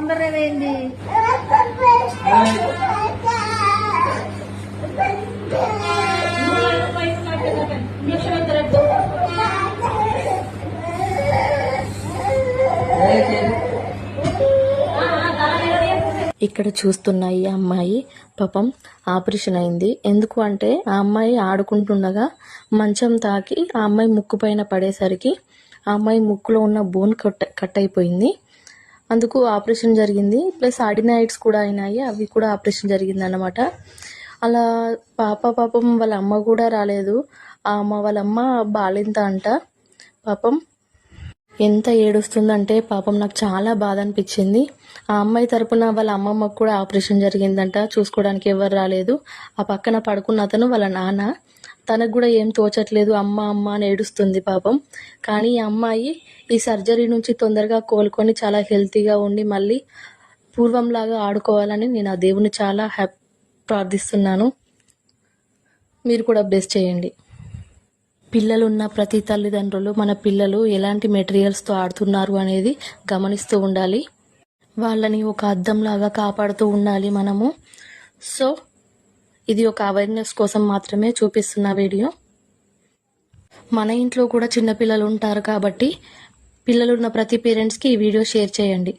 తొందరగా ఏంది ఇక్కడ చూస్తున్న ఈ అమ్మాయి పాపం ఆపరేషన్ అయింది. ఎందుకు అంటే ఆ అమ్మాయి ఆడుకుంటుండగా మంచం తాకి ఆ అమ్మాయి ముక్కు పైన పడేసరికి ఆ అమ్మాయి ముక్కులో ఉన్న బోన్ కట్ అయిపోయింది. అందుకు ఆపరేషన్ జరిగింది. ప్లస్ ఆర్డినైట్స్ కూడా అయినాయి, అవి కూడా ఆపరేషన్ జరిగింది అన్నమాట. అలా పాపం వాళ్ళ అమ్మ కూడా రాలేదు. వాళ్ళ అమ్మ బాలింత అంట. పాపం ఎంత ఏడుస్తుందంటే పాపం నాకు చాలా బాధ అనిపించింది. ఆ అమ్మాయి తరపున వాళ్ళ అమ్మమ్మకు కూడా ఆపరేషన్ జరిగిందంట, చూసుకోవడానికి ఎవరు రాలేదు. ఆ పక్కన పడుకున్న అతను వాళ్ళ నాన్న. తనకు కూడా ఏం తోచట్లేదు, అమ్మ అమ్మ అని ఏడుస్తుంది పాపం. కానీ ఈ అమ్మాయి ఈ సర్జరీ నుంచి తొందరగా కోలుకొని చాలా హెల్తీగా ఉండి మళ్ళీ పూర్వంలాగా ఆడుకోవాలని నేను ఆ దేవుని చాలా ప్రార్థిస్తున్నాను. మీరు కూడా బ్లెస్ చేయండి. పిల్లలున్న ప్రతి తల్లిదండ్రులు మన పిల్లలు ఎలాంటి మెటీరియల్స్తో ఆడుతున్నారు అనేది గమనిస్తూ ఉండాలి. వాళ్ళని ఒక అద్దంలాగా కాపాడుతూ ఉండాలి మనము. సో ఇది ఒక అవేర్నెస్ కోసం మాత్రమే చూపిస్తున్న వీడియో. మన ఇంట్లో కూడా చిన్నపిల్లలు ఉంటారు కాబట్టి పిల్లలున్న ప్రతి పేరెంట్స్కి ఈ వీడియో షేర్ చేయండి.